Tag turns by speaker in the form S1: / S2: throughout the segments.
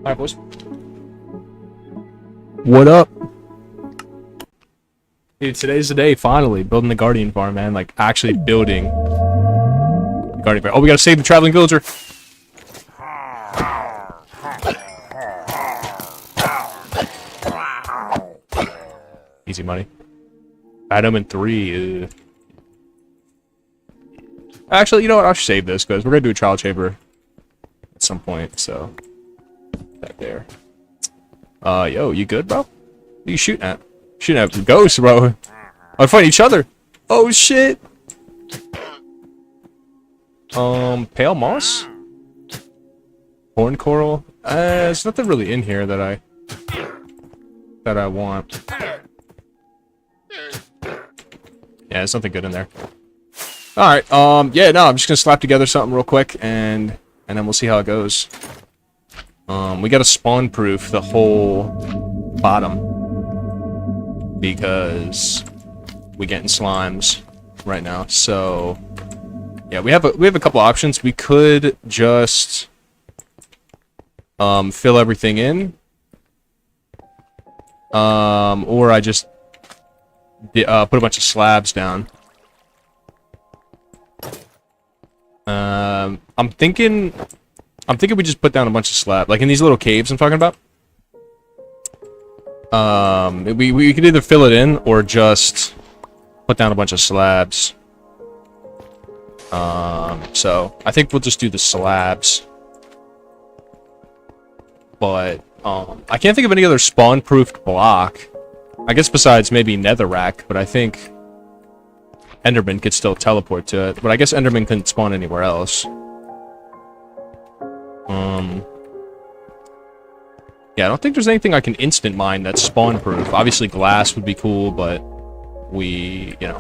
S1: Alright, boys. What up? Dude, today's the day, finally. Building the Guardian farm, man. Like, actually building the Guardian farm. Oh, we gotta save the traveling villager. Easy money. Adam in 3. Actually, you know what? I'll save this, because we're gonna do a trial chamber at some point, so... That there. Yo, you good, bro? What are you shooting at? Shooting at ghosts, bro. I'm fighting each other. Oh, shit. Pale moss? Horn coral? There's nothing really in here that I want. Yeah, there's nothing good in there. Alright, yeah, no, I'm just gonna slap together something real quick, and then we'll see how it goes. We gotta spawn proof the whole bottom. Because we getting slimes right now. So yeah, we have a couple options. We could just fill everything in. Or I just put a bunch of slabs down. I'm thinking we just put down a bunch of slabs, like in these little caves I'm talking about. We could either fill it in or just put down a bunch of slabs. So I think we'll just do the slabs. But I can't think of any other spawn-proofed block. I guess besides maybe netherrack, but I think Enderman could still teleport to it. But I guess Enderman couldn't spawn anywhere else. Yeah, I don't think there's anything I can instant mine that's spawn-proof. Obviously, glass would be cool, but you know.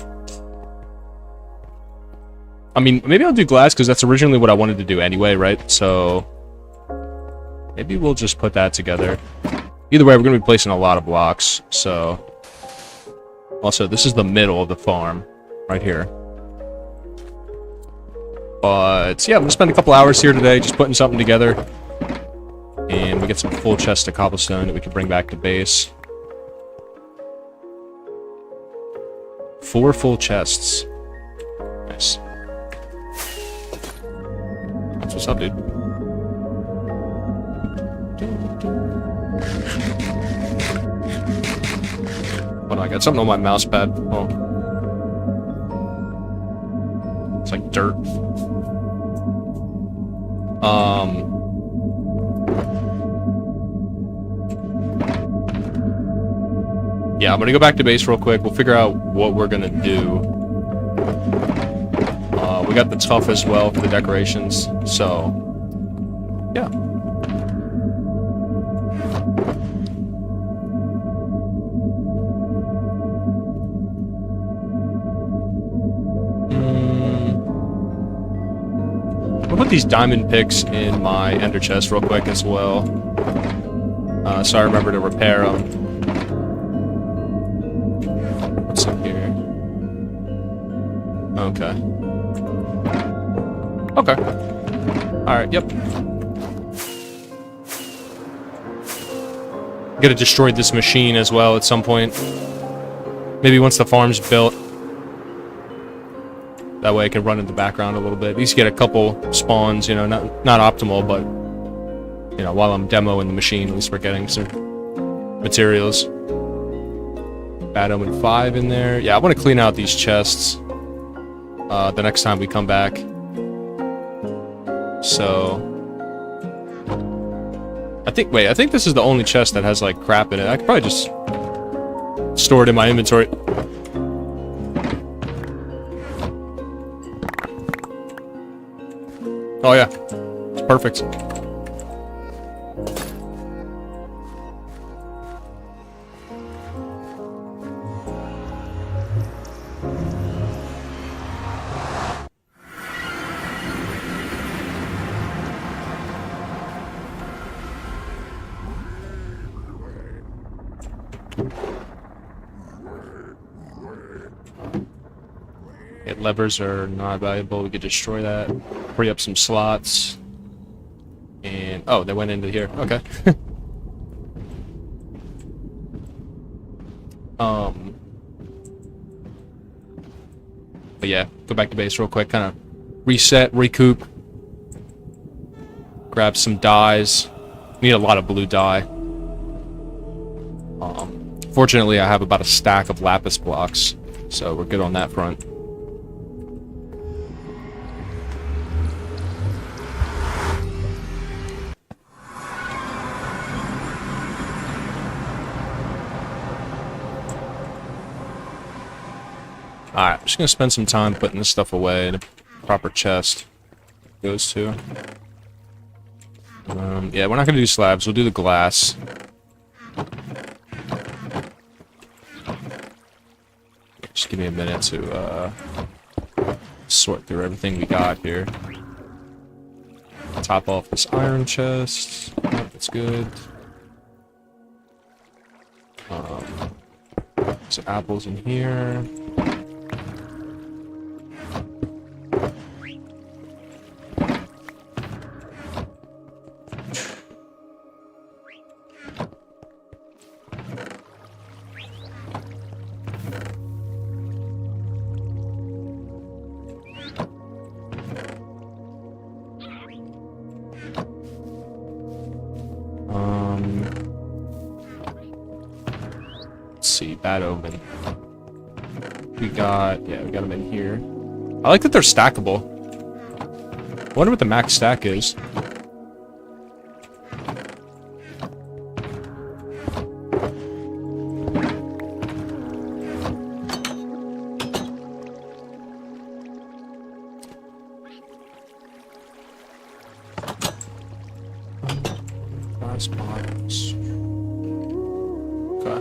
S1: I mean, maybe I'll do glass, because that's originally what I wanted to do anyway, right? So, maybe we'll just put that together. Either way, we're going to be placing a lot of blocks, so... Also, this is the middle of the farm, right here. But, yeah, I'm going to spend a couple hours here today just putting something together. And we get some full chests of cobblestone that we can bring back to base. 4 full chests. Nice. That's what's up, dude. Hold on, I got something on my mouse pad. Oh. It's like dirt. Yeah, I'm gonna go back to base real quick. We'll figure out what we're gonna do. We got the tuff as well for the decorations, so yeah. I'll put these diamond picks in my ender chest real quick as well, so I remember to repair them. What's in here? Okay. Okay. Alright, yep. Gotta destroy this machine as well at some point. Maybe once the farm's built. That way I can run in the background a little bit. At least get a couple spawns, you know, not optimal, but you know, while I'm demoing the machine, at least we're getting some materials. Bad Omen 5 in there. Yeah, I want to clean out these chests the next time we come back. So I think this is the only chest that has like crap in it. I could probably just store it in my inventory. Oh yeah, it's perfect. Levers are not valuable. We could destroy that. Free up some slots. And oh, they went into here. Okay. But yeah, go back to base real quick, kind of reset, recoup, grab some dyes. Need a lot of blue dye. Fortunately, I have about a stack of lapis blocks, so we're good on that front. Alright, I'm just gonna spend some time putting this stuff away in a proper chest. Goes to. Yeah, we're not gonna do slabs, we'll do the glass. Just give me a minute to sort through everything we got here. Top off this iron chest. Oh, that's good. Some apples in here. Let's see, bad omen. We got them in here. I like that they're stackable. I wonder what the max stack is. Box. Okay.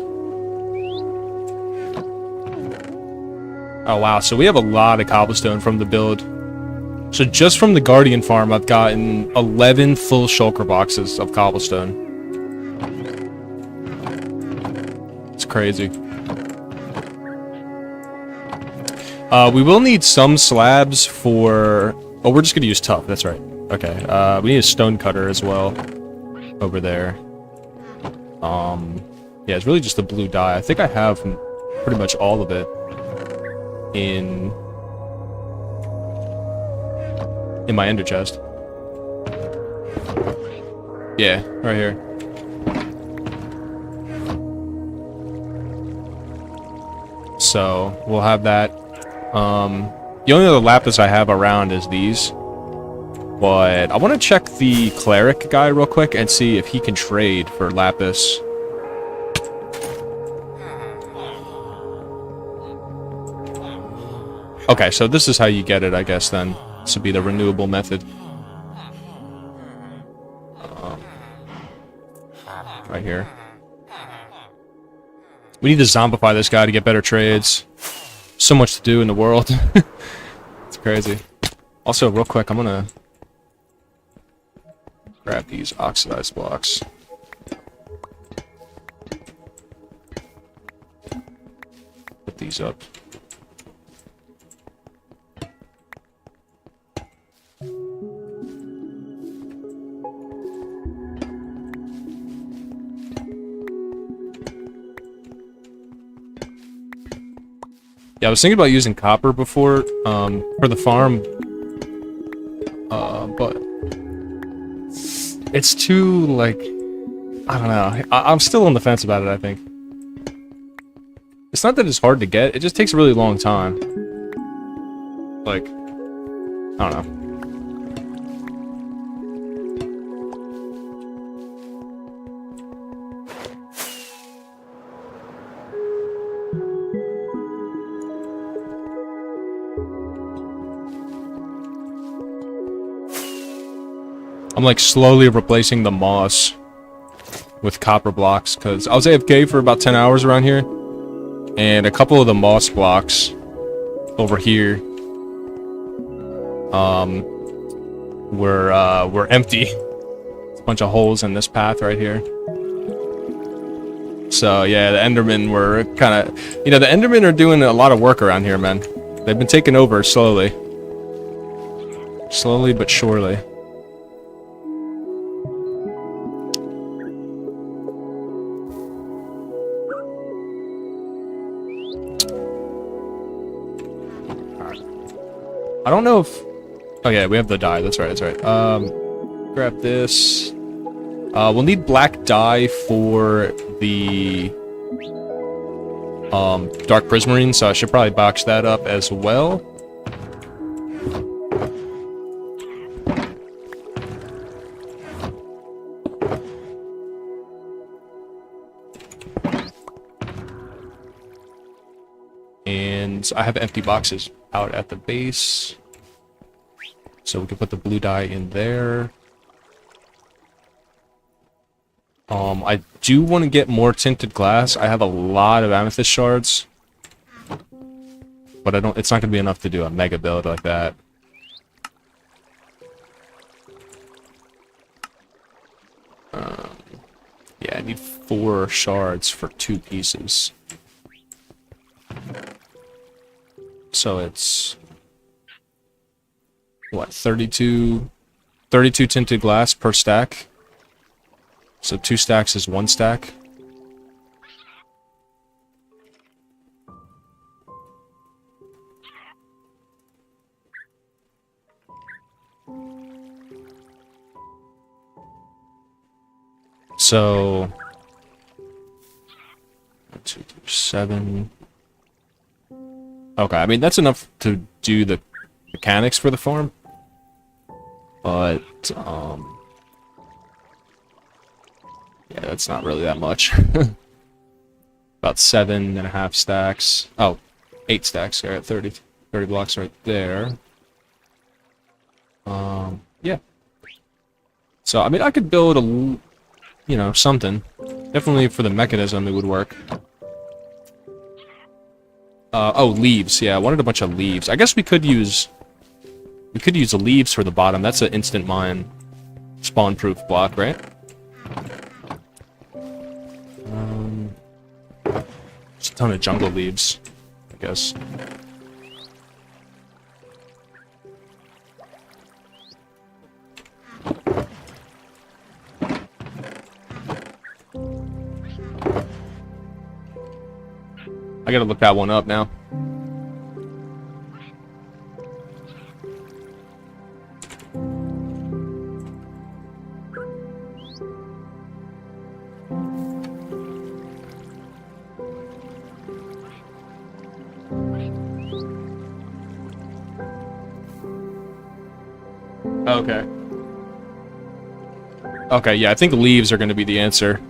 S1: Oh wow, so we have a lot of cobblestone from the build. So just from the Guardian farm, I've gotten 11 full shulker boxes of cobblestone. It's crazy. We will need some slabs for... Oh, we're just going to use tough, that's right. Okay, we need a stone cutter as well. Over there. Yeah, it's really just the blue dye. I think I have pretty much all of it in my ender chest. Yeah, right here. So we'll have that. The only other lapis I have around is these. But I want to check the cleric guy real quick and see if he can trade for lapis. Okay, so this is how you get it, I guess, then. This would be the renewable method. Right here. We need to zombify this guy to get better trades. So much to do in the world. It's crazy. Also, real quick, I'm gonna grab these oxidized blocks. Put these up. Yeah, I was thinking about using copper before, for the farm, but it's too, like, I don't know. I'm still on the fence about it, I think. It's not that it's hard to get, it just takes a really long time. Like, I don't know. I'm like slowly replacing the moss with copper blocks because I was AFK for about 10 hours around here, and a couple of the moss blocks over here were empty. There's a bunch of holes in this path right here. So yeah, the Endermen were kind of, you know, the Endermen are doing a lot of work around here, man. They've been taking over slowly but surely. I don't know if... Oh yeah, we have the dye. That's right, that's right. Grab this. We'll need black dye for the dark prismarine, so I should probably box that up as well. And I have empty boxes out at the base, so we can put the blue dye in there. I do want to get more tinted glass. I have a lot of amethyst shards, but it's not going to be enough to do a mega build like that. Yeah, I need 4 shards for 2 pieces. So it's what, 32 tinted glass per stack. So 2 stacks is 1 stack. So 1, 2, 3, 7. Okay, I mean that's enough to do the mechanics for the farm. But yeah, that's not really that much. About 7.5 stacks. Oh, 8 stacks. There at 30 blocks right there. Yeah. So I mean, I could build something. Definitely for the mechanism, it would work. Oh, leaves. Yeah, I wanted a bunch of leaves. I guess we could use the leaves for the bottom. That's an instant mine spawn-proof block, right? Just a ton of jungle leaves, I guess. I gotta look that one up now. Okay. Okay, yeah, I think leaves are gonna be the answer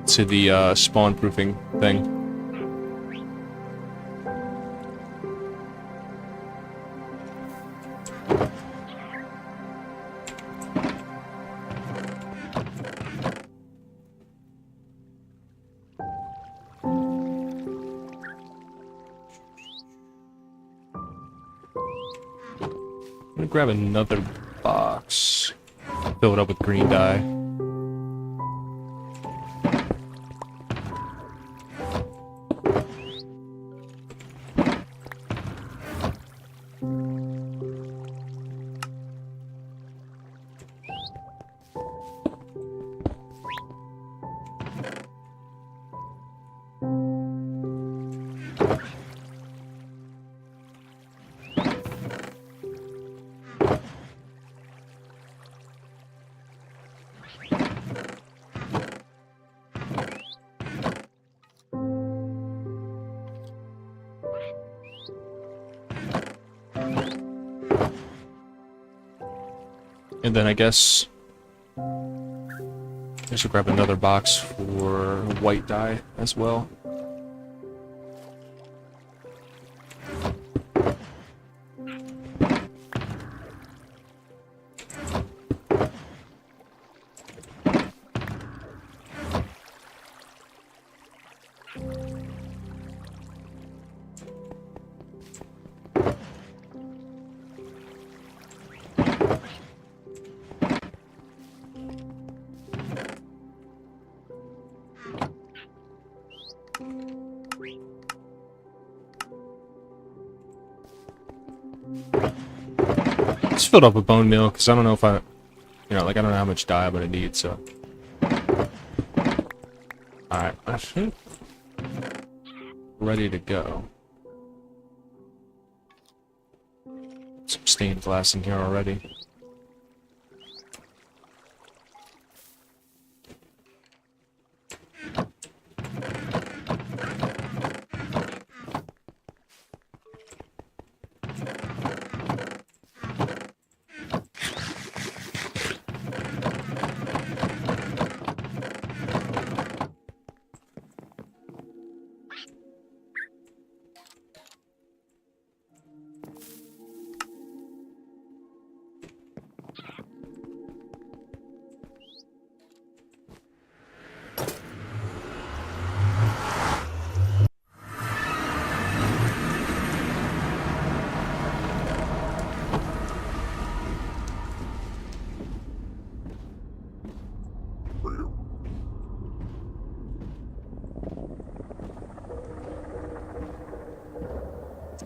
S1: to the spawn proofing thing. I'm gonna grab another box, fill it up with green dye. And then I guess I should grab another box for white dye as well. Just filled up with bone meal because I don't know if I don't know how much dye I'm gonna need. So, all right, I think ready to go. stained glass in here already.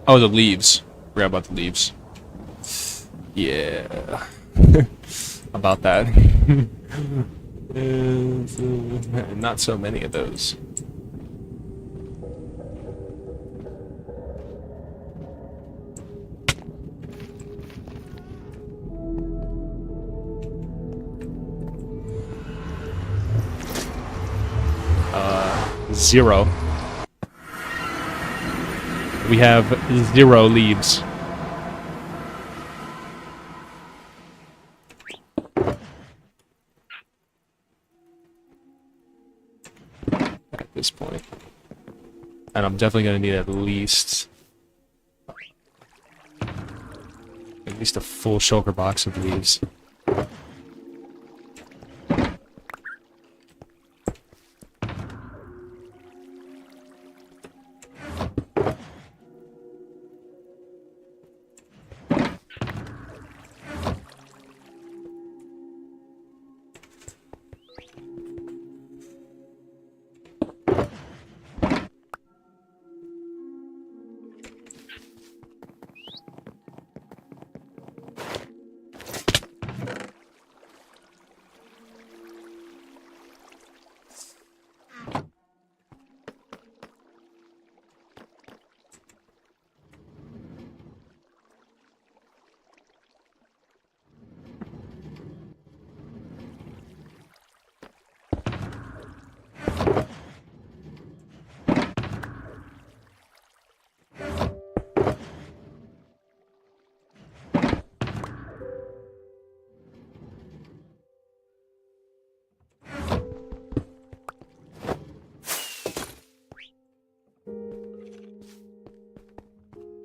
S1: Oh, the leaves. Forgot about the leaves. Yeah. About that. Not so many of those. Zero. We have 0 leaves. At this point. And I'm definitely gonna need at least a full shulker box of leaves.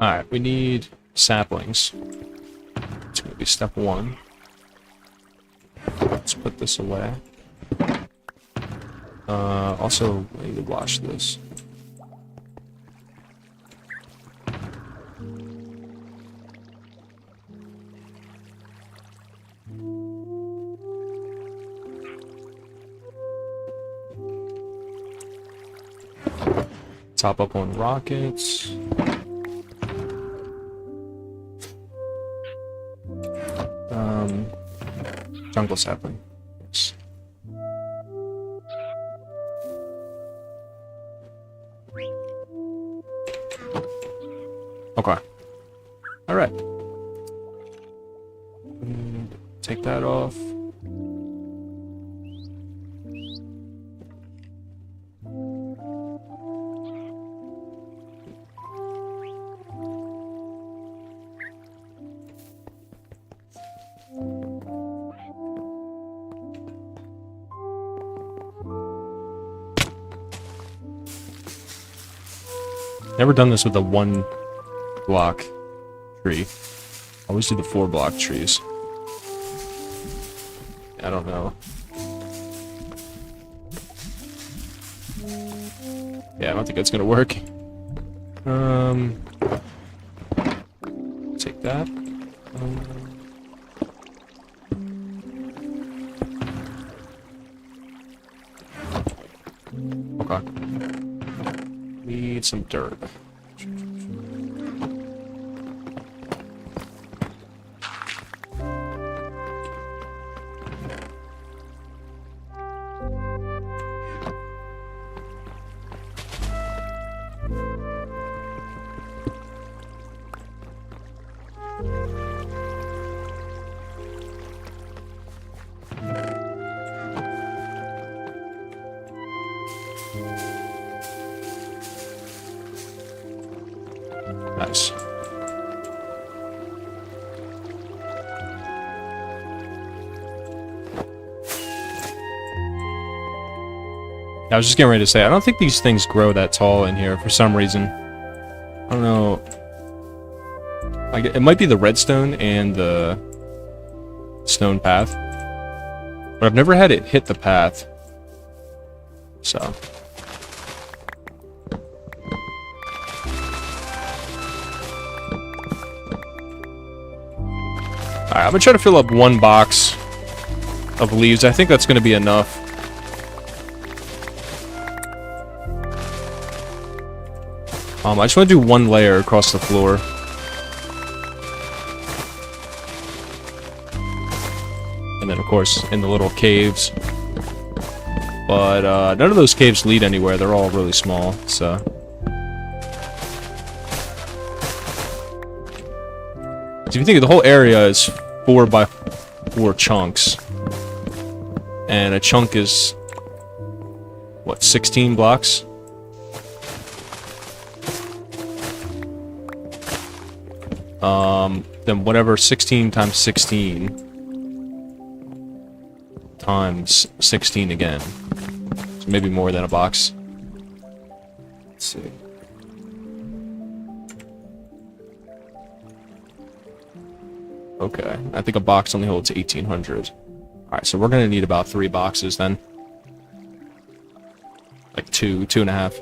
S1: Alright, we need saplings. It's gonna be step 1. Let's put this away. Also, I need to wash this. Top up on rockets. Jungle sapling. Yes. Okay. Alright. Take that off. Never done this with a 1 block tree. Always do the 4 block trees. I don't know. Yeah, I don't think that's gonna work. Take that. Okay. Need some dirt. I was just getting ready to say, I don't think these things grow that tall in here for some reason. I don't know. Like, it might be the redstone and the stone path. But I've never had it hit the path. So. Alright, I'm gonna try to fill up one box of leaves. I think that's gonna be enough. I just want to do one layer across the floor. And then, of course, in the little caves. But, none of those caves lead anywhere. They're all really small, so... So if you think of the whole area is 4 by 4 chunks. And a chunk is... what, 16 blocks? Then whatever 16 times 16 times 16 again. So maybe more than a box. Let's see. Okay, I think a box only holds 1,800. Alright, so we're gonna need about 3 boxes then. Like 2.5.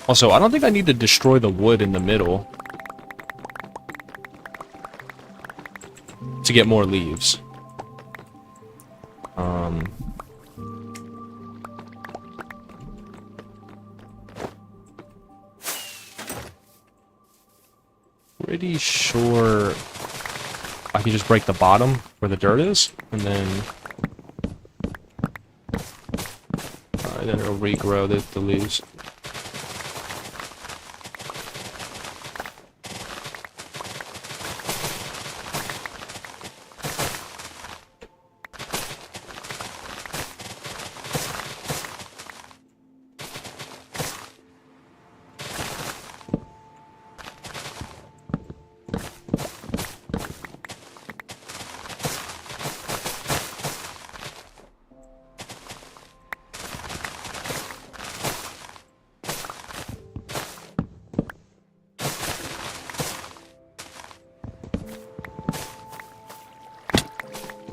S1: Also, I don't think I need to destroy the wood in the middle to get more leaves. Pretty sure I can just break the bottom where the dirt is, and then it'll regrow the leaves.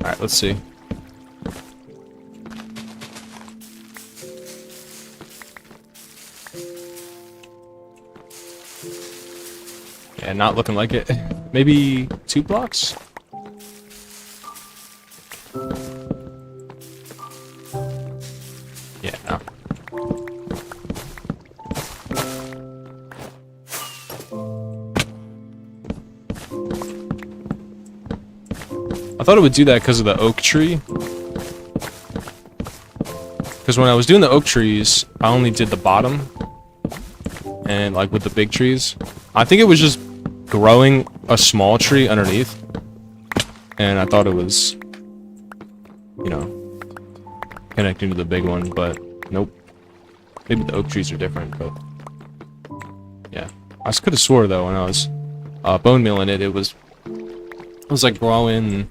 S1: Alright, let's see. Yeah, not looking like it. Maybe 2 blocks? Yeah, no. I thought it would do that because of the oak tree. Because when I was doing the oak trees, I only did the bottom. And like with the big trees. I think it was just growing a small tree underneath. And I thought it was, you know, connecting to the big one, but nope. Maybe the oak trees are different, but yeah. I could have swore though when I was bone milling it, it was like growing.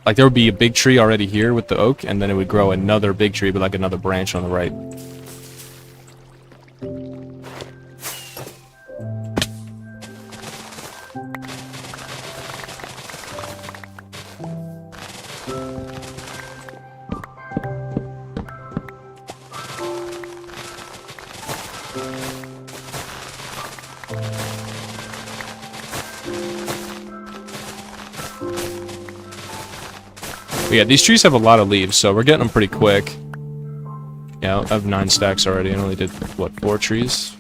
S1: Like there would be a big tree already here with the oak, and then it would grow another big tree, but like another branch on the right. But yeah, these trees have a lot of leaves, so we're getting them pretty quick. Yeah, I have 9 stacks already. I only did, what, 4 trees?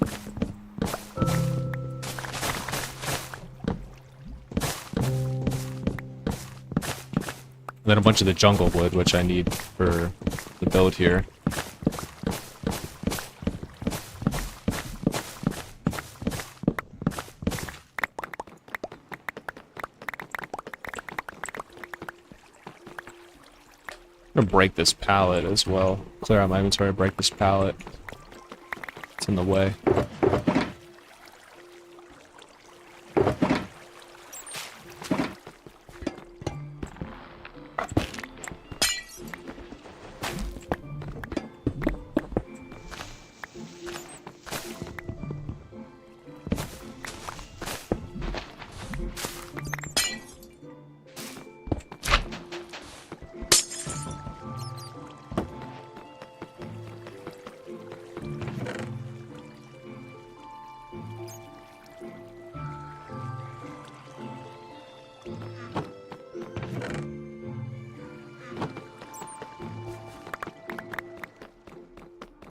S1: And then a bunch of the jungle wood, which I need for the build here. I'm gonna break this pallet as well. Clear out my inventory, break this pallet. It's in the way.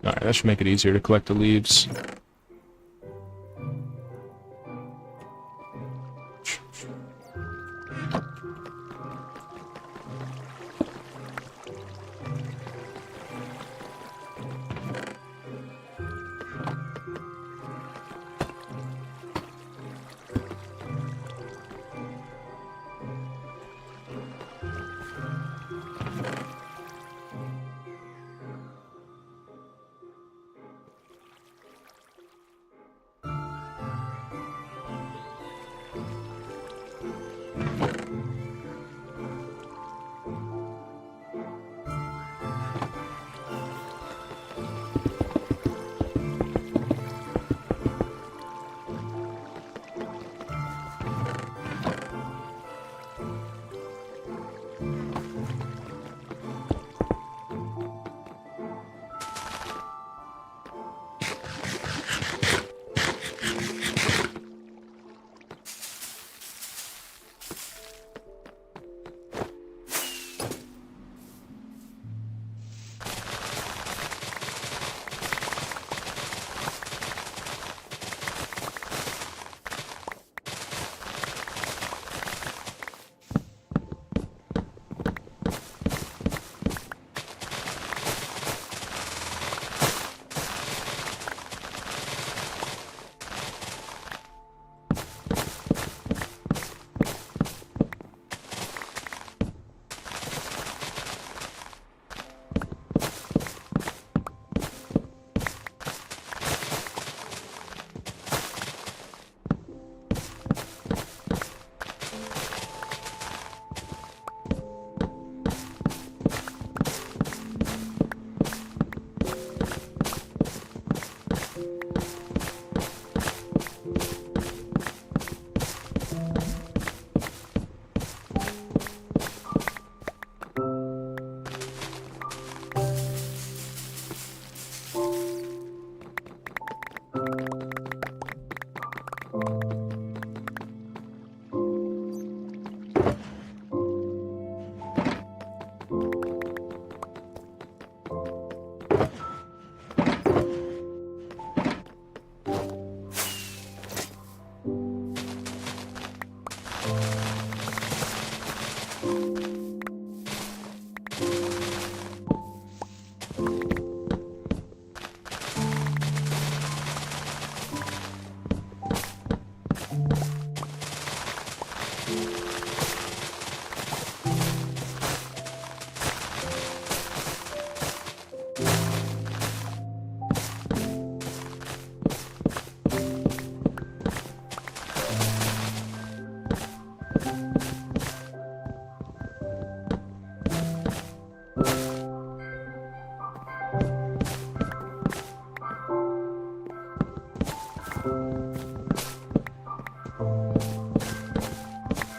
S1: Alright, that should make it easier to collect the leaves.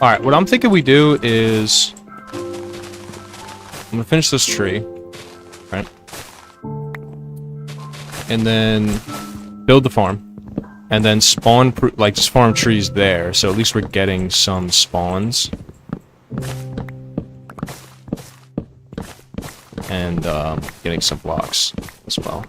S1: Alright, what I'm thinking we do is... I'm gonna finish this tree. Right? And then... build the farm. And then spawn... like, just farm trees there, so at least we're getting some spawns. And, getting some blocks as well.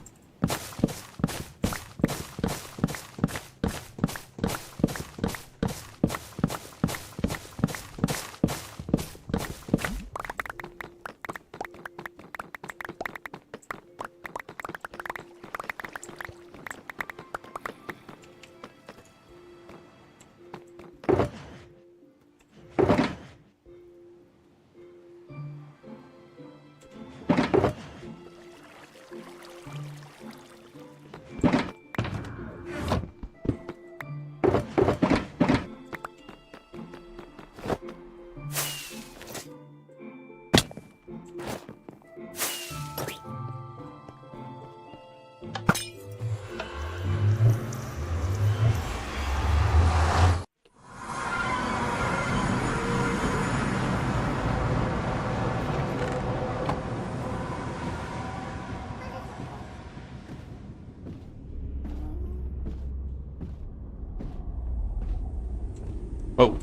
S1: Oh.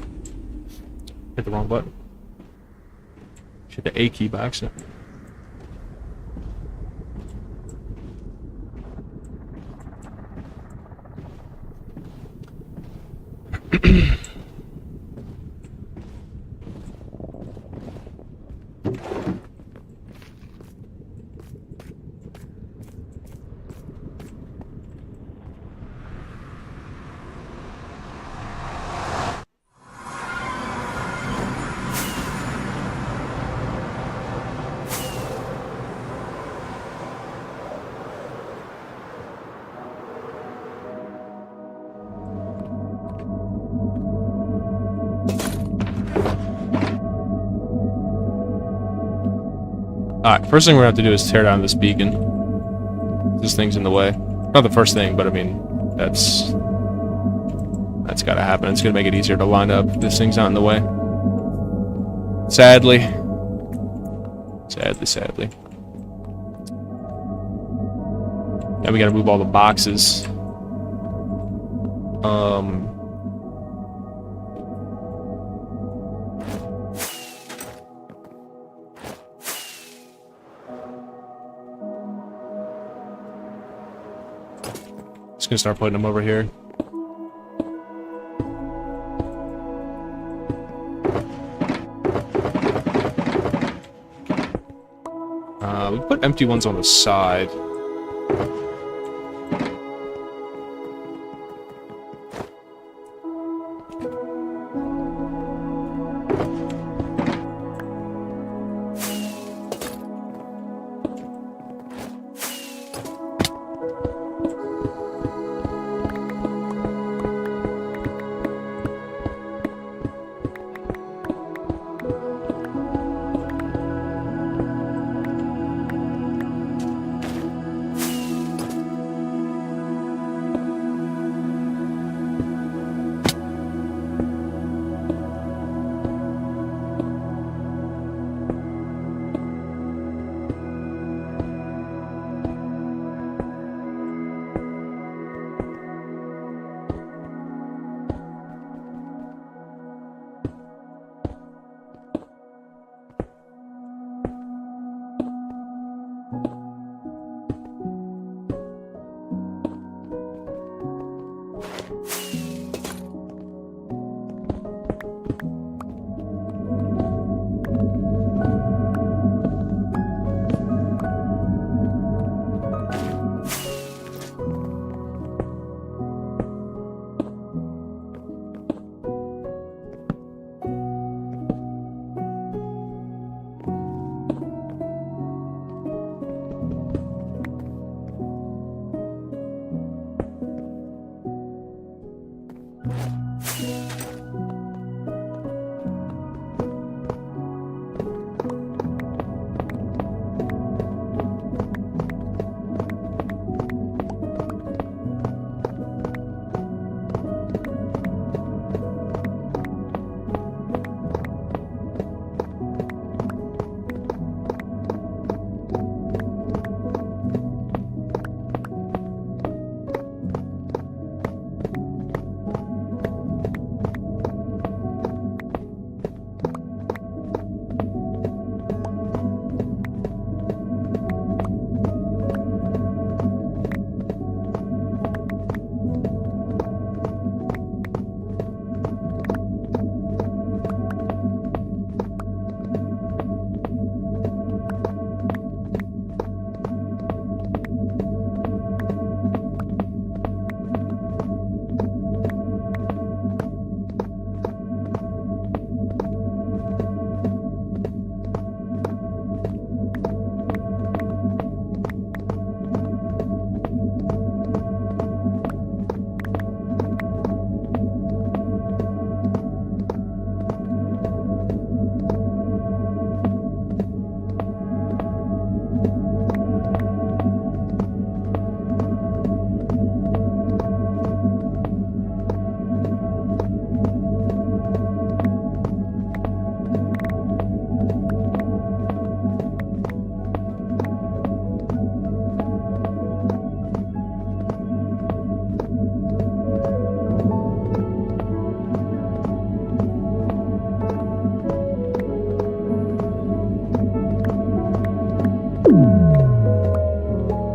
S1: Hit the wrong button. Hit the A key by accident. Alright, first thing we're gonna have to do is tear down this beacon. This thing's in the way. Not the first thing, but I mean, that's gotta happen. It's gonna make it easier to line up if this thing's not in the way. Sadly. Sadly. Now we gotta move all the boxes. Just gonna start putting them over here. We put empty ones on the side.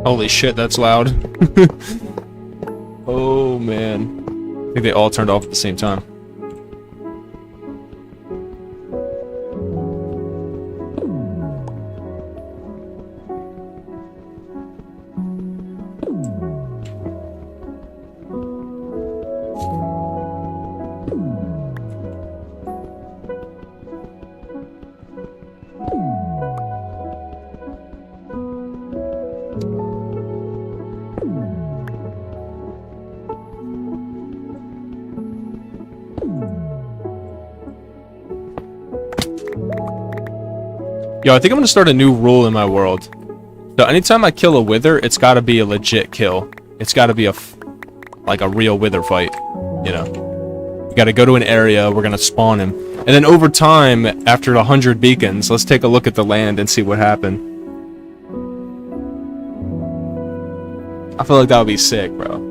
S1: Holy shit, that's loud. Oh man. I think they all turned off at the same time. Yo, I think I'm gonna start a new rule in my world. So anytime I kill a wither, it's gotta be a legit kill. It's gotta be like a real wither fight, you know. You gotta go to an area, we're gonna spawn him. And then over time, after 100 beacons, let's take a look at the land and see what happened. I feel like that would be sick, bro.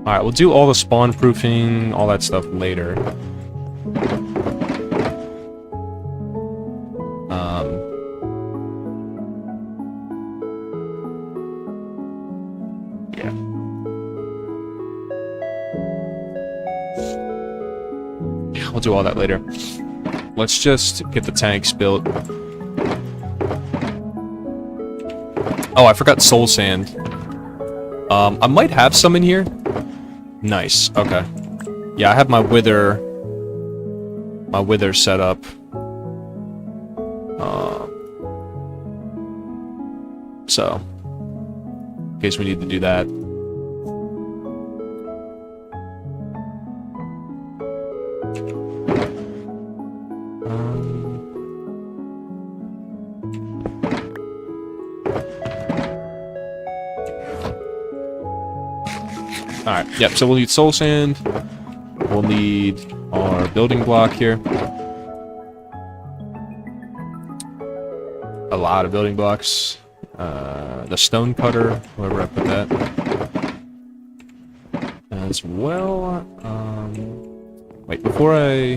S1: Alright, we'll do all the spawn proofing, all that stuff later. Yeah. We'll do all that later. Let's just get the tanks built. Oh, I forgot soul sand. I might have some in here. Nice, okay. Yeah, I have my wither set up. So, in case we need to do that. Alright, yep, so we'll need soul sand. We'll need our building block here. A lot of building blocks. The stone cutter, wherever I put that. As well. Wait, before I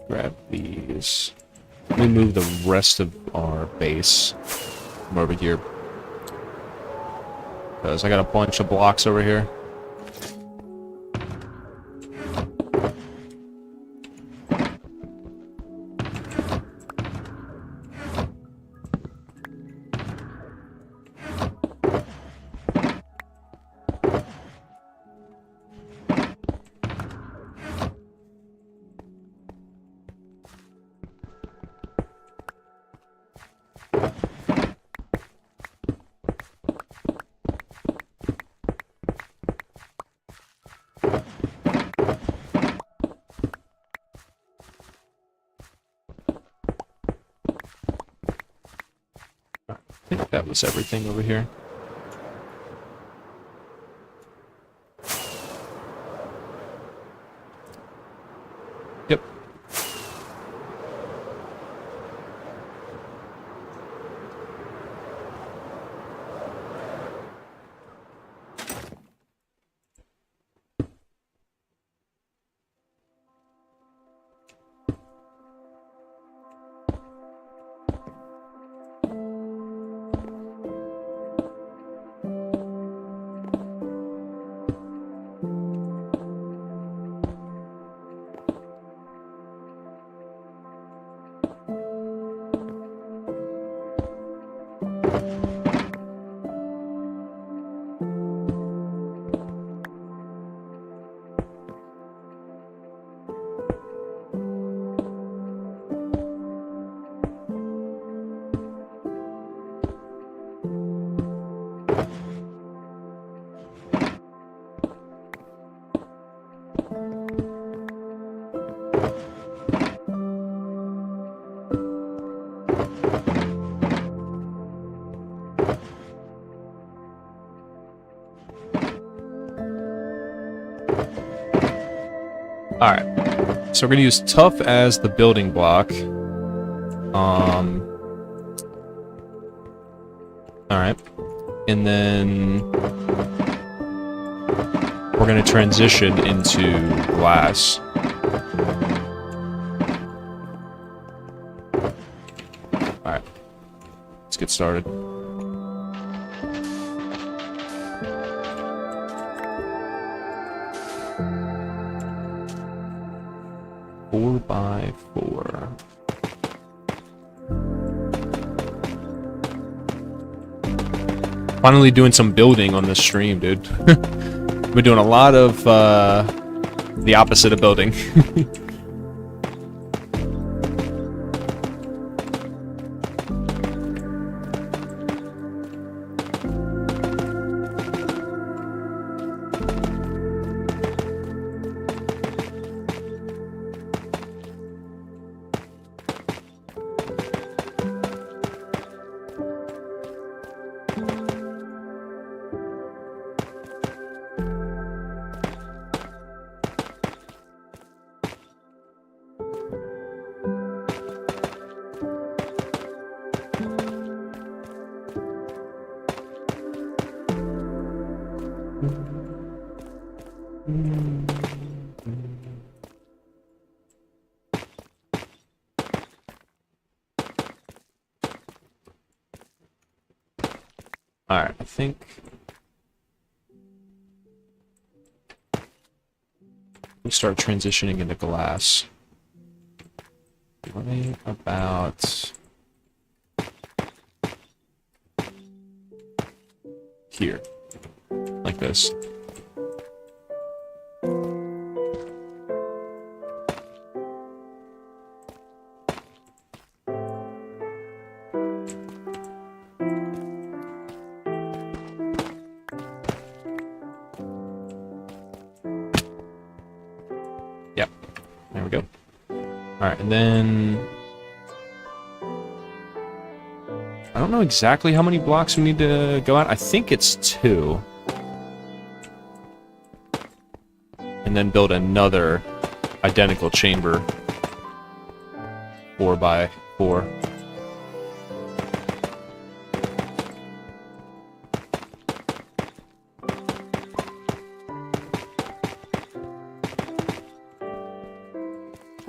S1: grab these, let me move the rest of our base from over here. Because I got a bunch of blocks over here. I think that was everything over here. Yep. Alright. So we're gonna use tough as the building block. Alright. And then we're gonna transition into glass. Alright. Let's get started. Four by 4. Finally doing some building on this stream, dude. We're doing a lot of the opposite of building. Alright, I think we start transitioning into glass. Right about here. Like this. Yep. There we go. Alright, and then I don't know exactly how many blocks we need to go out. I think it's 2. And then build another identical chamber 4 by 4.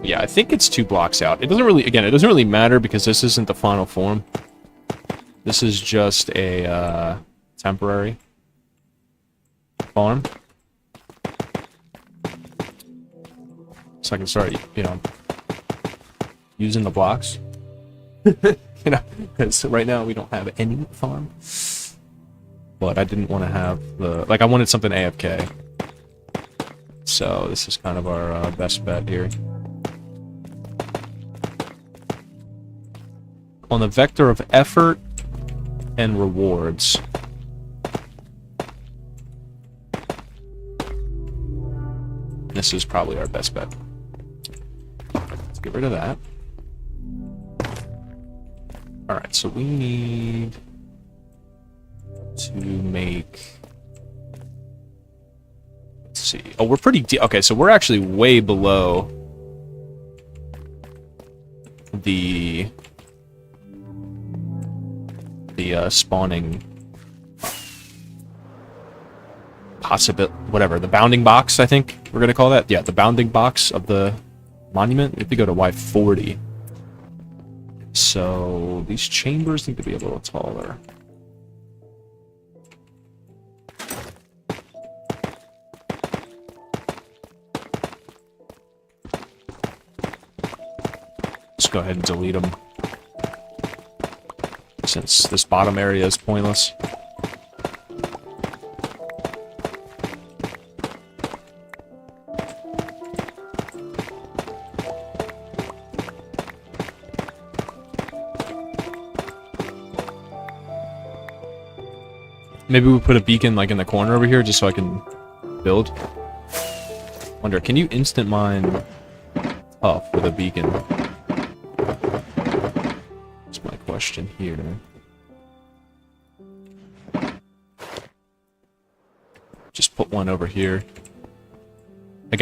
S1: Yeah, I think it's 2 blocks out. It doesn't really, again, it doesn't really matter because this isn't the final form. This is just a temporary farm. So I can start, you know, using the blocks. You know, because right now we don't have any farm. But I didn't want to have the, like, I wanted something AFK. So this is kind of our best bet here. On the vector of effort and rewards. This is probably our best bet. Let's get rid of that. Alright, so we need to make... Let's see. Oh, we're pretty deep. Okay, so we're actually way below the spawning whatever, the bounding box, I think we're gonna call that. Yeah, the bounding box of the monument. We have to go to Y40. So these chambers need to be a little taller. Let's go ahead and delete them, since this bottom area is pointless. Maybe we put a beacon like in the corner over here just so I can build. Wonder, can you instant mine tough with a beacon? That's my question here. Just put one over here.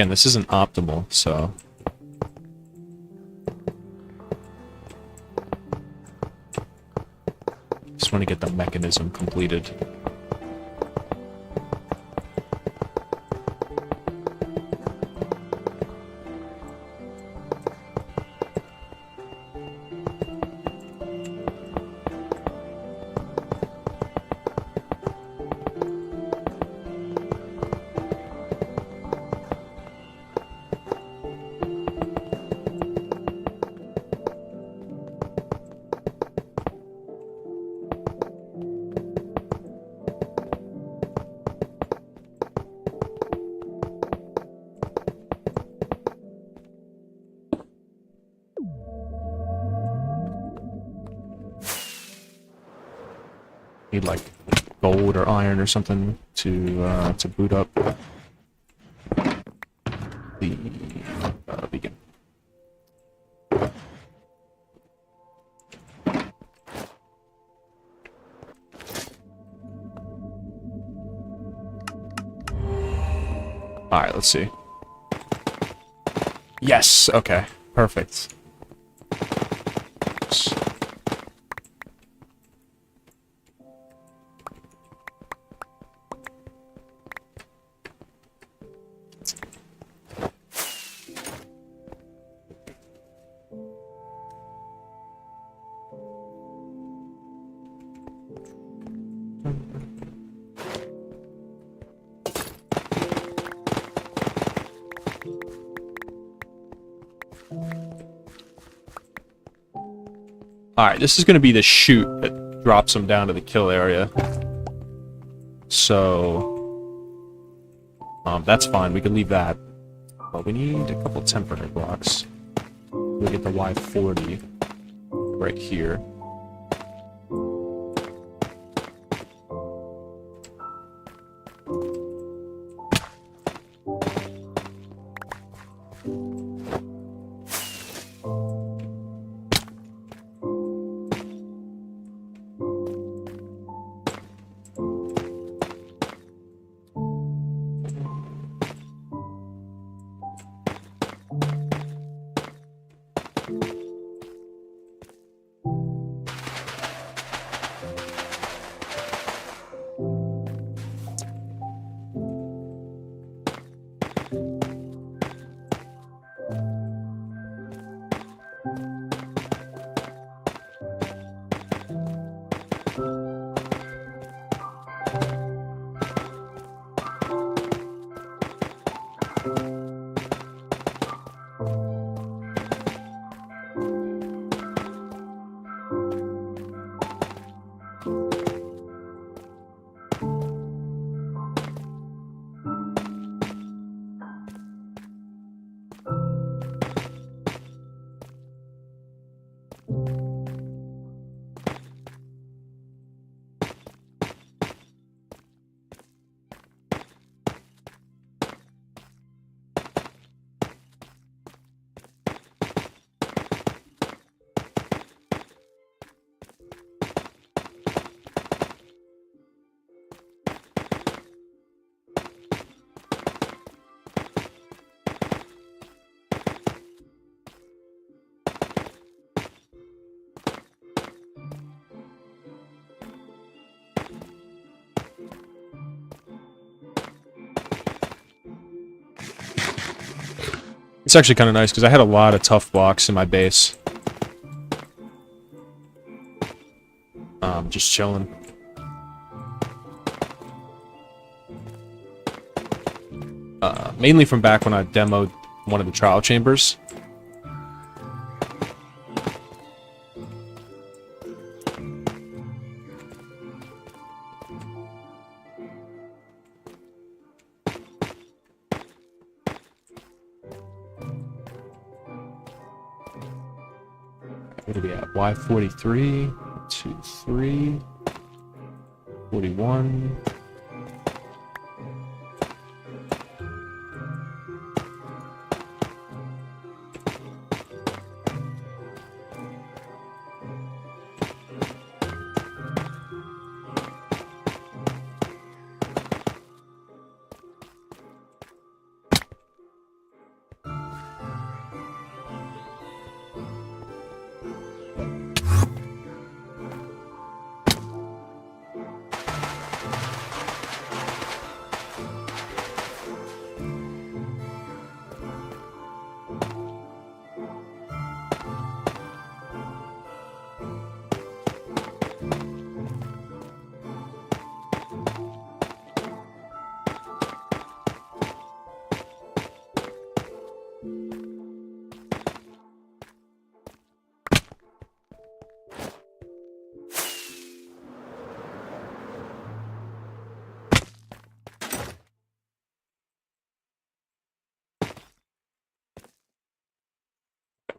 S1: again, this isn't optimal, so... Just want to get the mechanism completed. Need like gold or iron or something to boot up the beacon. All right, let's see. Yes. Okay. Perfect. Alright, this is going to be the chute that drops them down to the kill area. So... that's fine, we can leave that. But we need a couple temporary blocks. We'll get the Y40 right here. It's actually kind of nice because I had a lot of tough blocks in my base. Just chilling. Mainly from back when I demoed one of the trial chambers. What are we at? Y43, 2, 3, 41.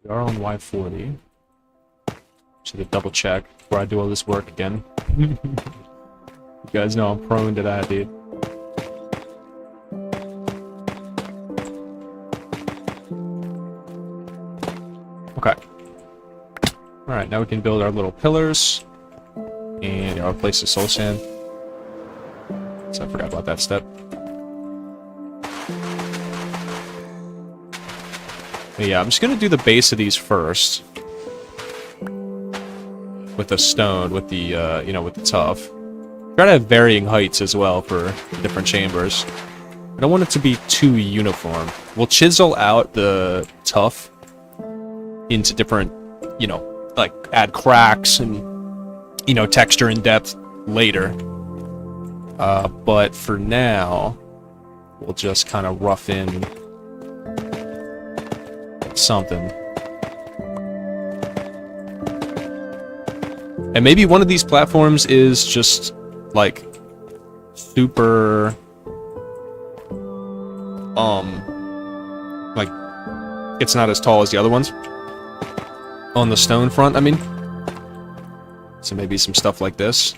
S1: We are on Y40. Should double check before I do all this work again. You guys know I'm prone to that, dude. Okay. Alright, now we can build our little pillars. And I'll place the soul sand. So I forgot about that step. But yeah, I'm just gonna do the base of these first. With the stone, with the, you know, with the tuff. Try to have varying heights as well for different chambers. I don't want it to be too uniform. We'll chisel out the tuff into different, you know, like add cracks and, you know, texture and depth later. But for now, we'll just kind of rough in something. And maybe one of these platforms is just, like, super, like, it's not as tall as the other ones. On the stone front, I mean. So maybe some stuff like this.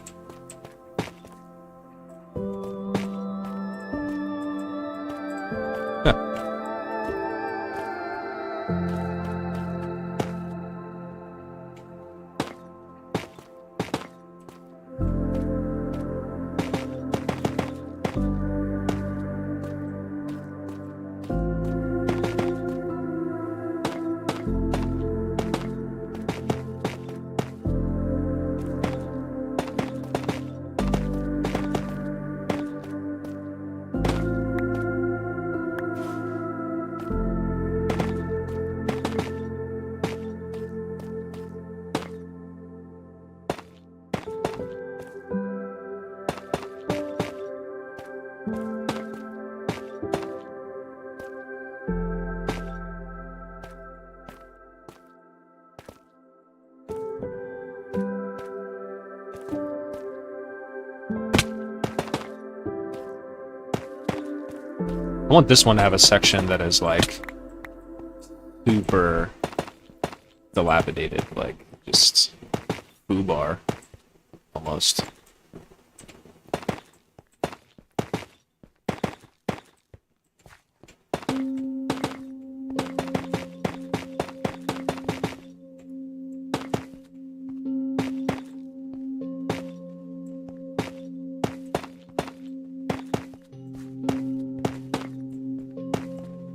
S1: I want this one to have a section that is, like, super dilapidated, like, just foobar, almost.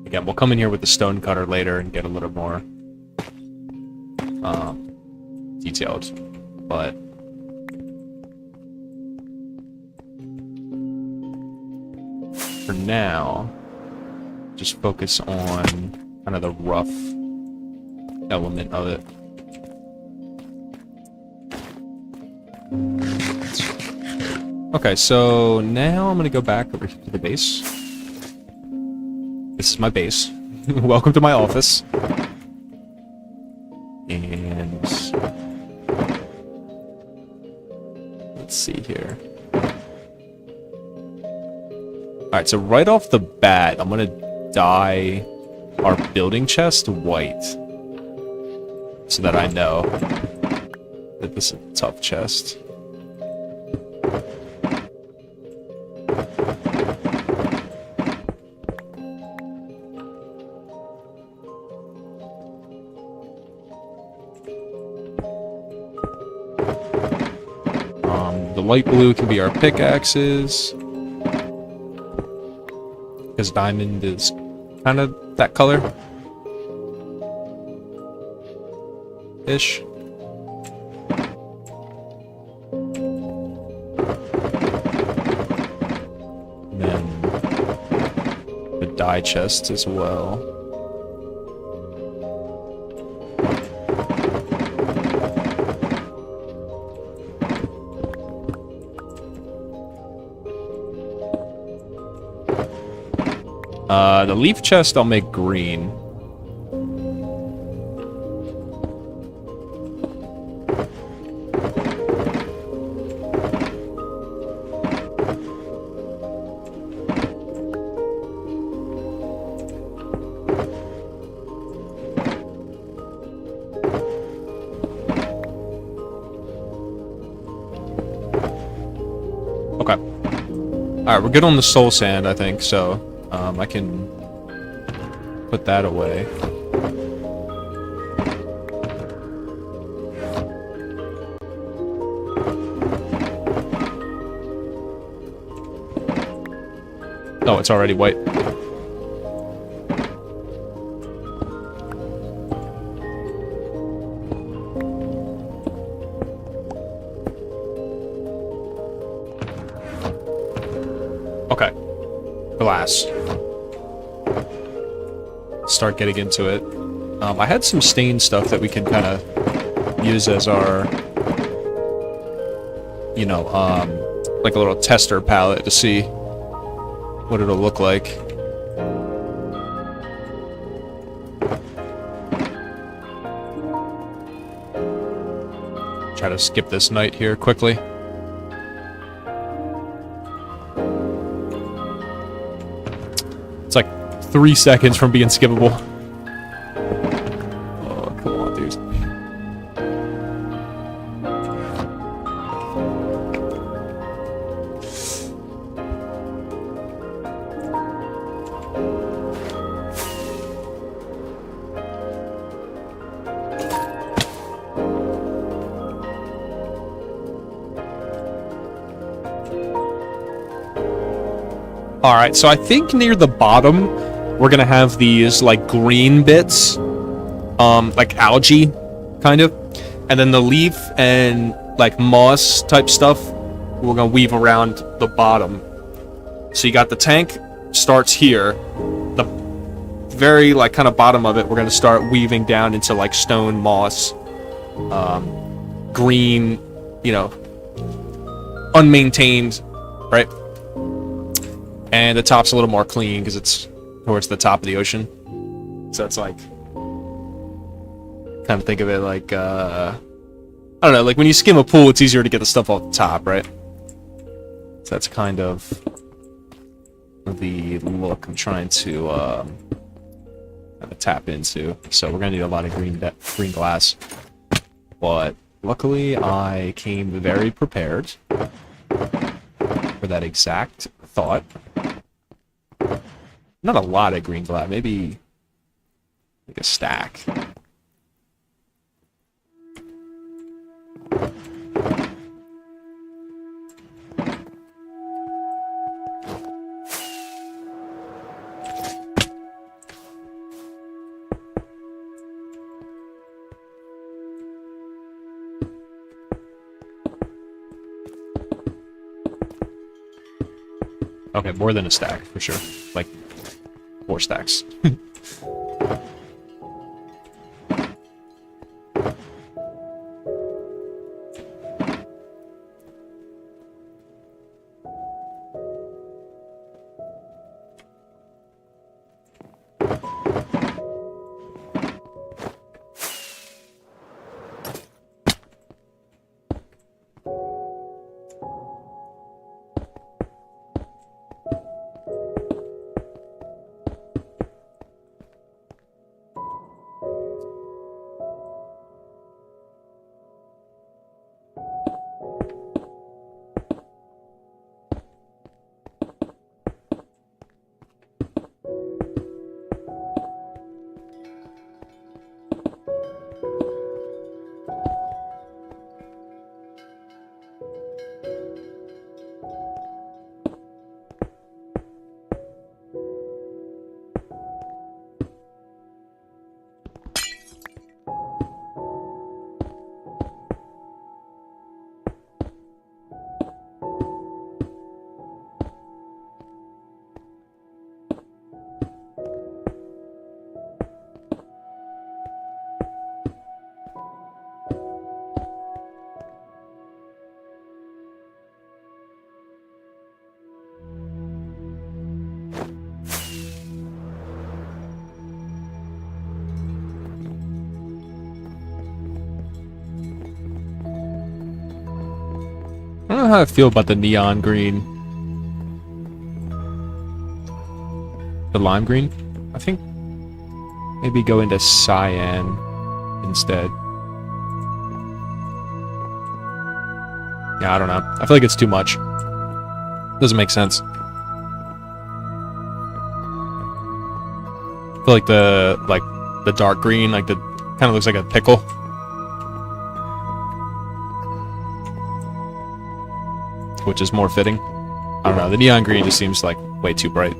S1: Again, we'll come in here with the stone cutter later and get a little more detailed, but for now, just focus on kind of the rough element of it. Okay, so now I'm gonna go back over to the base. This is my base. Welcome to my office. And let's see here. Alright, so right off the bat, I'm gonna dye our building chest white. So that I know that this is a tough chest. The light blue can be our pickaxes. Because diamond is kind of that color. Ish. And then the dye chest as well. The leaf chest I'll make green. Alright, we're good on the soul sand, I think, so I can put that away. Oh, it's already white. Okay. Glass. Start getting into it. I had some stain stuff that we can kind of use as our, you know, like a little tester palette to see what it'll look like. Try to skip this night here quickly. It's like 3 seconds from being skippable. Oh, come on, dude. Alright, so I think near the bottom, we're gonna have these, like, green bits. Like algae, kind of. And then the leaf and, like, moss type stuff, we're gonna weave around the bottom. So you got the tank, starts here. The very, like, kind of bottom of it, we're gonna start weaving down into, like, stone, moss, green, you know, unmaintained, right? And the top's a little more clean because it's towards the top of the ocean. So it's like, kind of think of it like, I don't know, like when you skim a pool, it's easier to get the stuff off the top, right? So that's kind of the look I'm trying to kind of tap into. So we're gonna need a lot of green glass. But luckily, I came very prepared for that exact thought. Not a lot of green glass, maybe like a stack. Okay, more than a stack, for sure. Like, 4 stacks. I don't know how I feel about the neon green. The lime green? I think maybe go into cyan instead. Yeah, I don't know. I feel like it's too much. Doesn't make sense. I feel like the dark green, like the kind of looks like a pickle. Which is more fitting. I don't know, the neon green just seems like way too bright.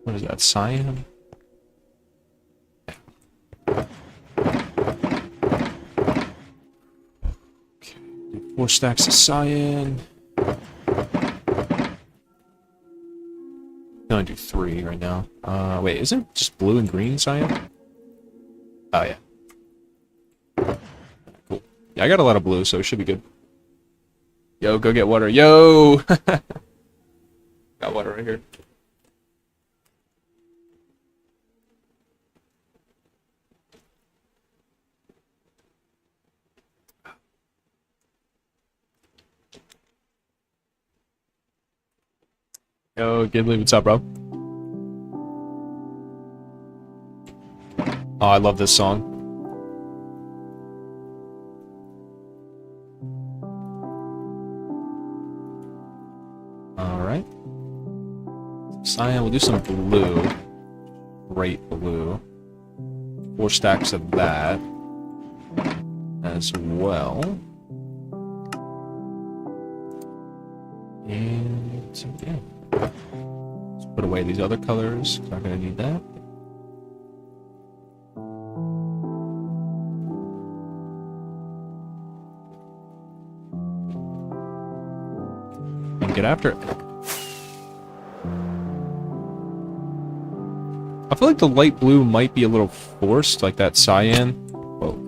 S1: What is that, cyan? Okay, do 4 stacks of cyan. I can only do 3 right now. Wait, isn't it just blue and green cyan? Oh, yeah. Cool. Yeah, I got a lot of blue, so it should be good. Yo, go get water. Yo! Got water right here. Yo, Gidley, what's up, bro? Oh, I love this song. Alright. Cyan, we'll do some blue. Great blue. 4 stacks of that. As well. And, yeah. Let's put away these other colors. Not gonna need that. And get after it. I feel like the light blue might be a little forced, like that cyan. Whoa.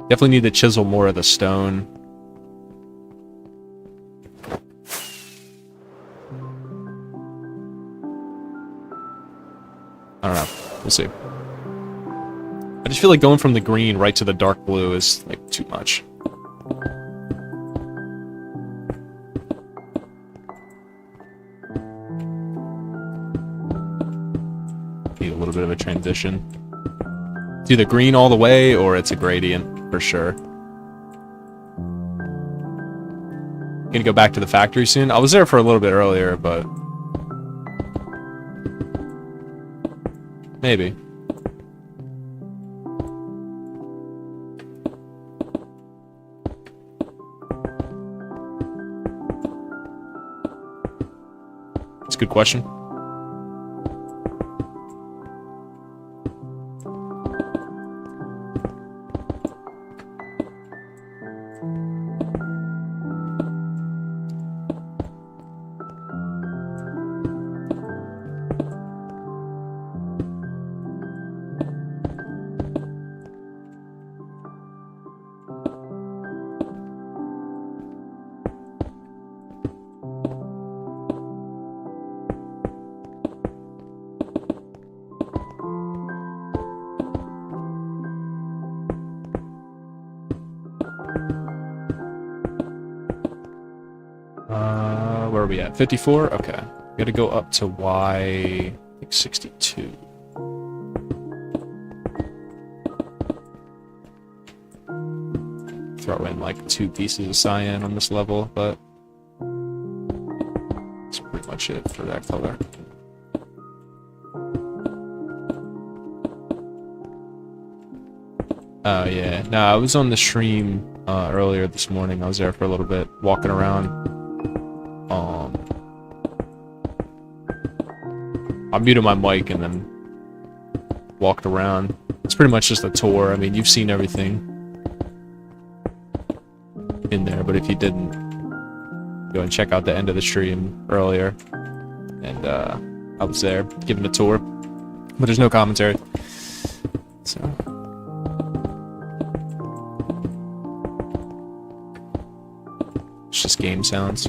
S1: Definitely need to chisel more of the stone. I don't know. We'll see. I just feel like going from the green right to the dark blue is, like, too much. Need a little bit of a transition. It's either green all the way or it's a gradient for sure. Gonna go back to the factory soon. I was there for a little bit earlier, but maybe. It's a good question. Where are we at? 54? Okay. Gotta go up to Y, I think 62. Throw in like 2 pieces of cyan on this level, but that's pretty much it for that color. Oh yeah. No, I was on the stream earlier this morning. I was there for a little bit, walking around. I muted my mic and then walked around. It's pretty much just a tour. I mean, you've seen everything in there, but if you didn't, go and check out the end of the stream earlier. And I was there giving a tour, but there's no commentary. So it's just game sounds.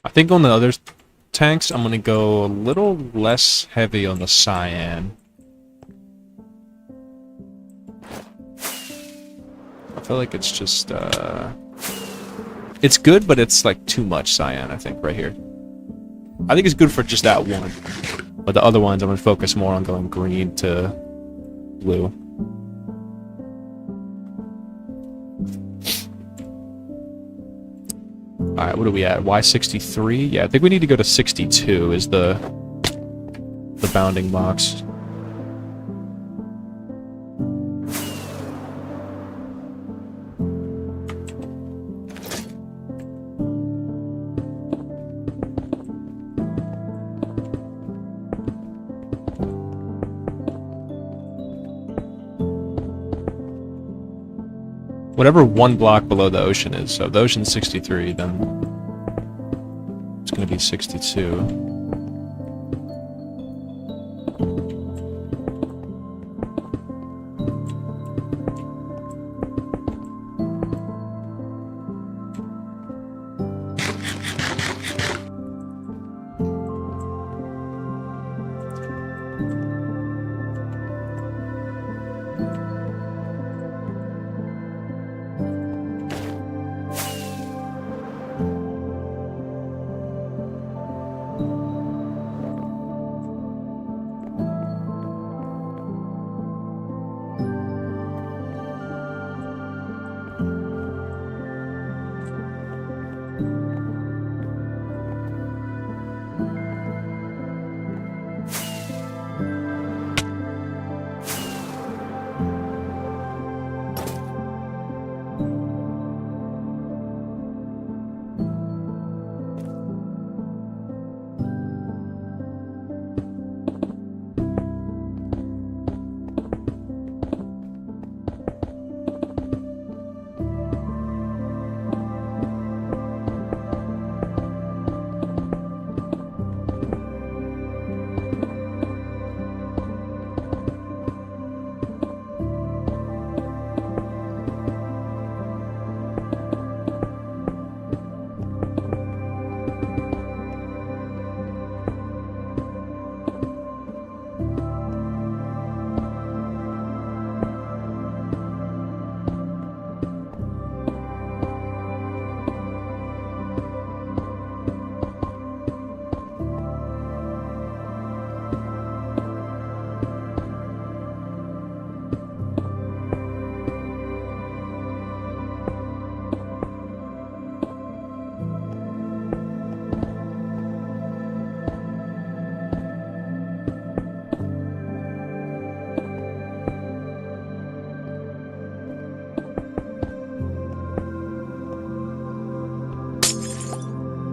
S1: I think on the other tanks, I'm gonna go a little less heavy on the cyan. I feel like it's just, it's good, but it's like too much cyan, I think, right here. I think it's good for just that one. But the other ones, I'm gonna focus more on going green to blue. Alright, what are we at? Y63? Yeah, I think we need to go to 62 is the bounding box. Whatever one block below the ocean is. So if the ocean's 63, then it's going to be 62.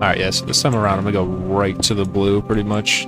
S1: Alright, yeah, so this time around I'm gonna go right to the blue, pretty much.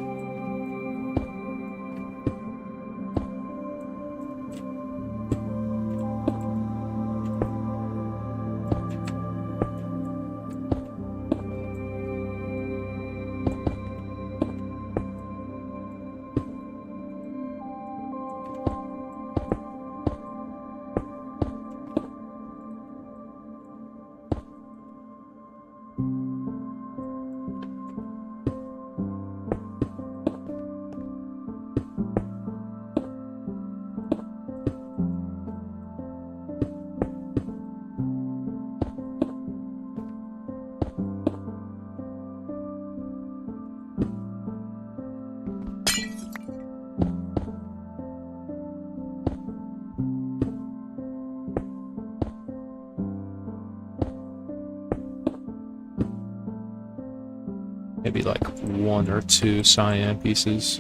S1: Maybe like 1 or 2 cyan pieces.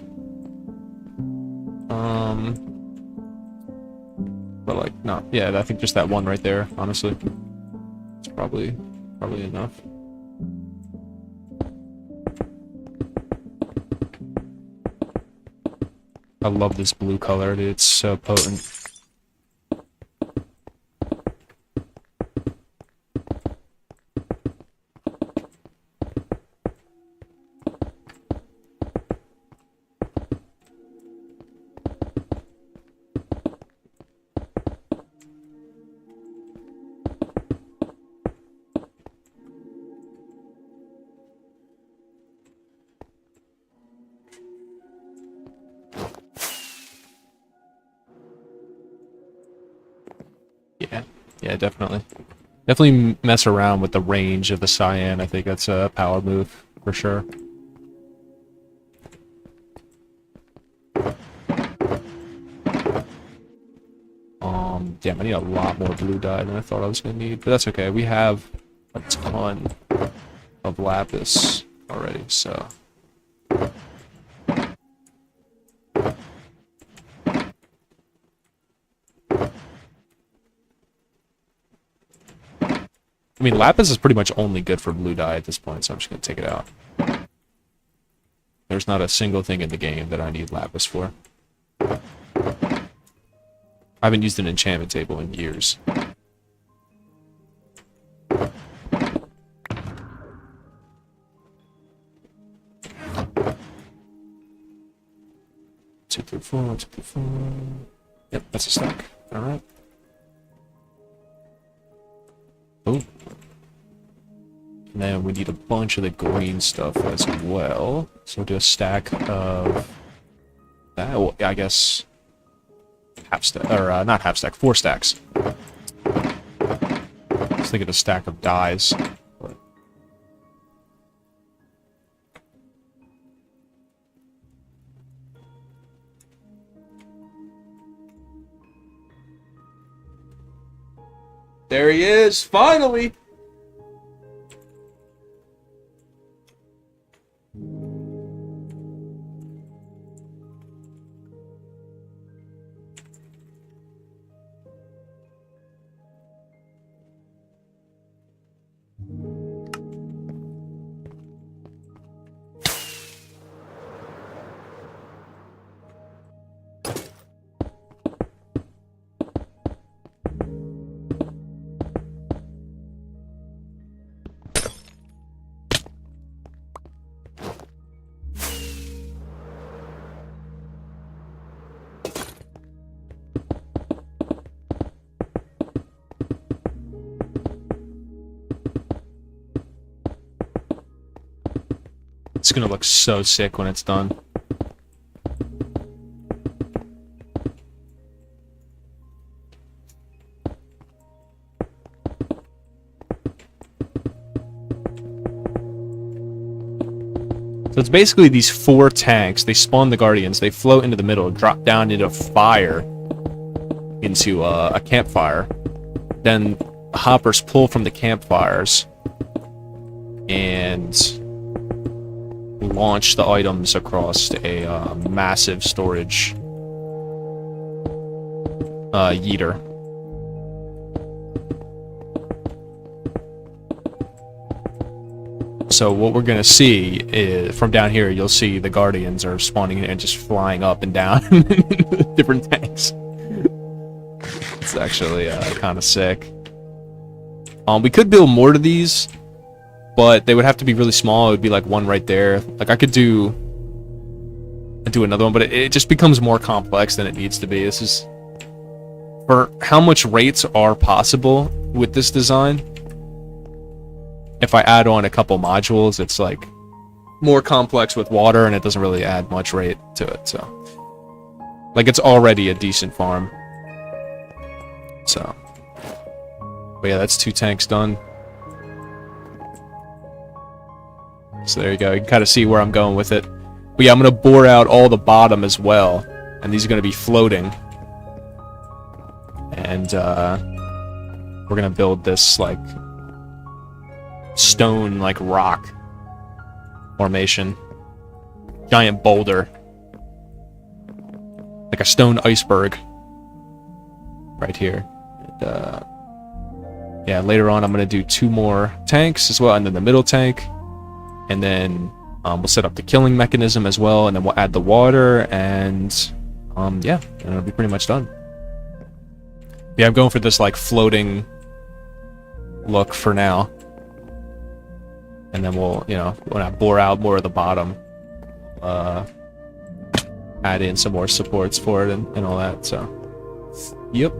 S1: But like not, yeah, I think just that one right there, honestly. It's probably enough. I love this blue color, dude. It's so potent. Yeah, definitely. Definitely mess around with the range of the cyan. I think that's a power move for sure. Damn, I need a lot more blue dye than I thought I was gonna need, but that's okay. We have a ton of lapis already, so. I mean, lapis is pretty much only good for blue dye at this point, so I'm just gonna take it out. There's not a single thing in the game that I need lapis for. I haven't used an enchantment table in years. Two through four. Yep, that's a stack. Alright. Oh. And then we need a bunch of the green stuff as well. So we'll do a stack of that. Well, I guess half stack, or not half stack, 4 stacks. Just think of a stack of dyes. But there he is, finally! It's gonna look so sick when it's done. So it's basically these 4 tanks. They spawn the Guardians, they float into the middle, drop down into fire, into a campfire. Then hoppers pull from the campfires and launch the items across a massive storage yeeter. So what we're gonna see is, from down here, you'll see the Guardians are spawning and just flying up and down different tanks. It's actually kind of sick. We could build more to these, but they would have to be really small. It would be like one right there. Like I could do another one, but it just becomes more complex than it needs to be. This is for how much rates are possible with this design. If I add on a couple modules, it's like more complex with water, and it doesn't really add much rate to it. So, like, it's already a decent farm. So, but yeah, that's 2 tanks done. So there you go. You can kind of see where I'm going with it. But yeah, I'm gonna bore out all the bottom as well, and these are gonna be floating. And we're gonna build this like stone, like rock formation, giant boulder, like a stone iceberg, right here. And, yeah, later on I'm gonna do 2 more tanks as well, and then the middle tank, and then we'll set up the killing mechanism as well, and then we'll add the water, and yeah, and it'll be pretty much done. Yeah, I'm going for this like floating look for now. And then we'll, you know, when I bore out more of the bottom, add in some more supports for it and all that, so. Yep.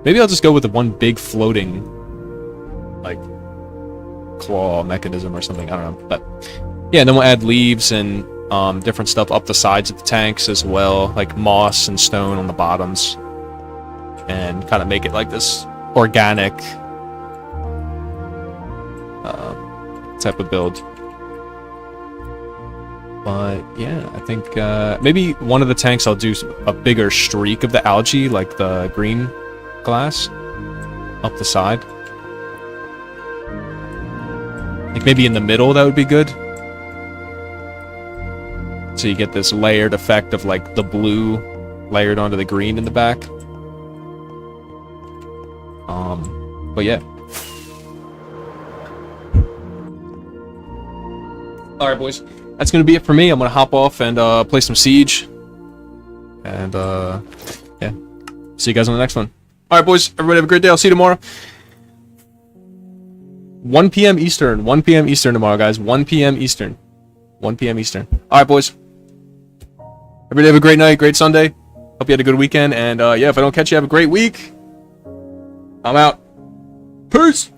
S1: Maybe I'll just go with the one big floating, like, claw mechanism or something, I don't know. But, yeah, and then we'll add leaves and different stuff up the sides of the tanks as well, like moss and stone on the bottoms. And kind of make it like this organic type of build. But yeah, I think maybe one of the tanks I'll do a bigger streak of the algae, like the green glass, up the side. Like maybe in the middle, that would be good. So you get this layered effect of like the blue layered onto the green in the back. But yeah. Alright, boys. That's gonna be it for me. I'm gonna hop off and play some Siege. And yeah. See you guys on the next one. Alright, boys. Everybody have a great day. I'll see you tomorrow. 1 p.m. Eastern. 1 p.m. Eastern tomorrow, guys. 1 p.m. Eastern. 1 p.m. Eastern. Alright, boys. Everybody have a great night, great Sunday. Hope you had a good weekend. And yeah, if I don't catch you, have a great week. I'm out. Peace!